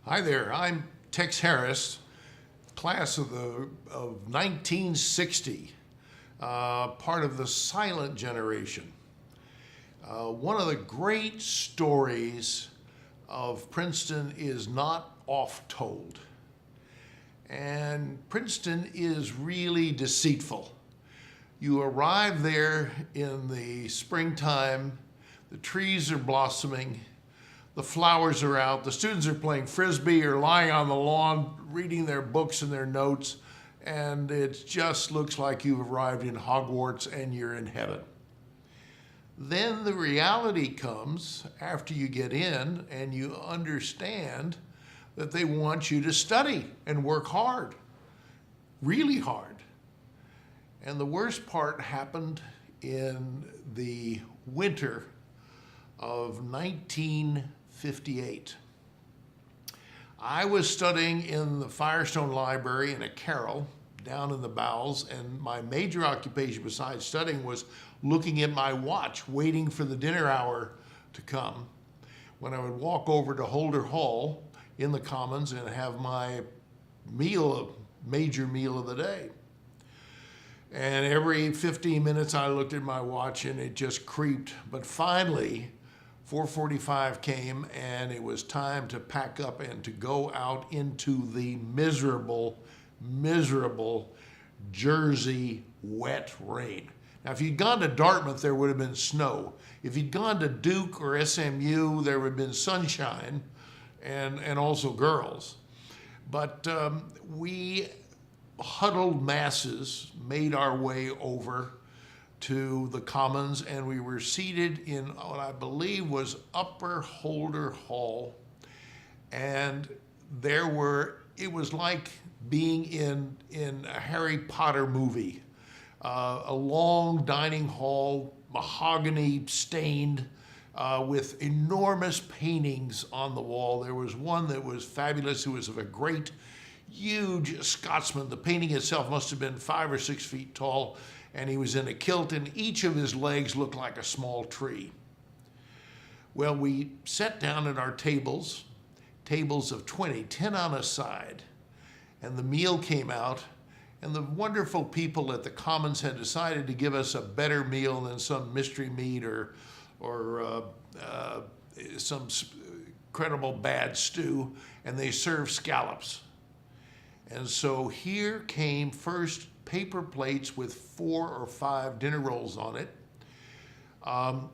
Hi there, I'm Tex Harris, class of 1960, part of the silent generation. One of the great stories of Princeton is not oft told. And Princeton is really deceitful. You arrive there in the springtime, the trees are blossoming, the flowers are out, the students are playing frisbee or lying on the lawn reading their books and their notes, and it just looks like you've arrived in Hogwarts and you're in heaven. Then the reality comes after you get in and you understand that they want you to study and work hard, really hard. And the worst part happened in the winter of 1958. I was studying in the Firestone Library in a carrel down in the bowels, and my major occupation besides studying was looking at my watch, waiting for the dinner hour to come, when I would walk over to Holder Hall in the Commons and have my meal, a major meal of the day. And every 15 minutes I looked at my watch and it just creeped. But finally, 4:45 came and it was time to pack up and to go out into the miserable, miserable Jersey wet rain. Now, if you'd gone to Dartmouth, there would have been snow. If you'd gone to Duke or SMU, there would have been sunshine and also girls. But we huddled masses made our way over to the Commons, and we were seated in what I believe was Upper Holder Hall. And it was like being in a Harry Potter movie. A long dining hall, mahogany stained, with enormous paintings on the wall. There was one that was fabulous. It was of a great, huge Scotsman. The painting itself must have been 5 or 6 feet tall, and he was in a kilt, and each of his legs looked like a small tree. Well, we sat down at our tables of 20, 10 on a side, and the meal came out, and the wonderful people at the Commons had decided to give us a better meal than some mystery meat or some incredible bad stew, and they served scallops. And so here came first paper plates with 4 or 5 dinner rolls on it. And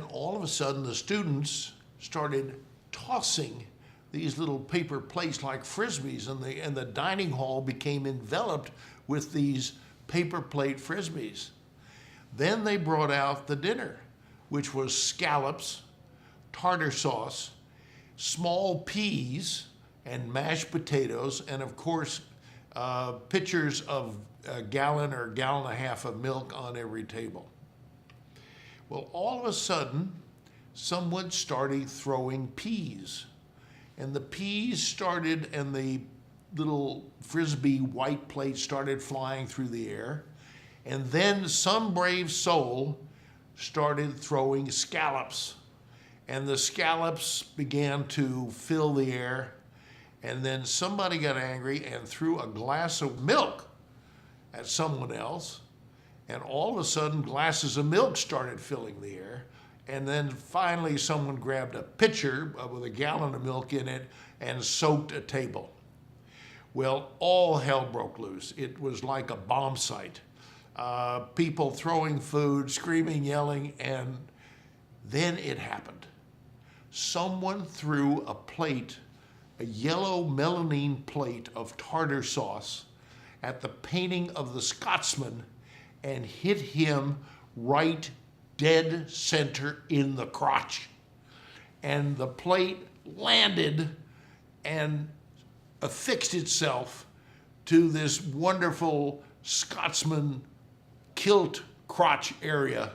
all of a sudden, the students started tossing these little paper plates like frisbees, and the dining hall became enveloped with these paper plate frisbees. Then they brought out the dinner, which was scallops, tartar sauce, small peas, and mashed potatoes, and of course, pitchers of a gallon or a gallon and a half of milk on every table. Well, all of a sudden, someone started throwing peas. And the peas started, and the little frisbee white plates started flying through the air. And then some brave soul started throwing scallops. And the scallops began to fill the air. And then somebody got angry and threw a glass of milk at someone else. And all of a sudden, glasses of milk started filling the air. And then finally, someone grabbed a pitcher with a gallon of milk in it and soaked a table. Well, all hell broke loose. It was like a bomb site. People throwing food, screaming, yelling, and then it happened. Someone threw a yellow melamine plate of tartar sauce at the painting of the Scotsman and hit him right dead center in the crotch. And the plate landed and affixed itself to this wonderful Scotsman kilt crotch area.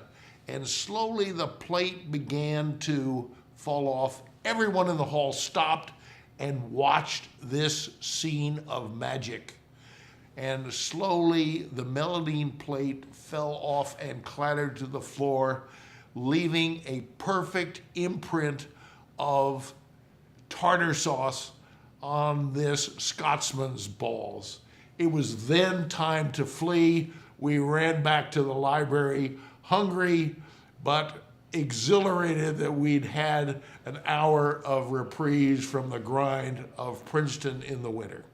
And slowly the plate began to fall off. Everyone in the hall stopped and watched this scene of magic. And slowly the melamine plate fell off and clattered to the floor, leaving a perfect imprint of tartar sauce on this Scotsman's balls. It was then time to flee. We ran back to the library, hungry, but exhilarated that we'd had an hour of reprieve from the grind of Princeton in the winter.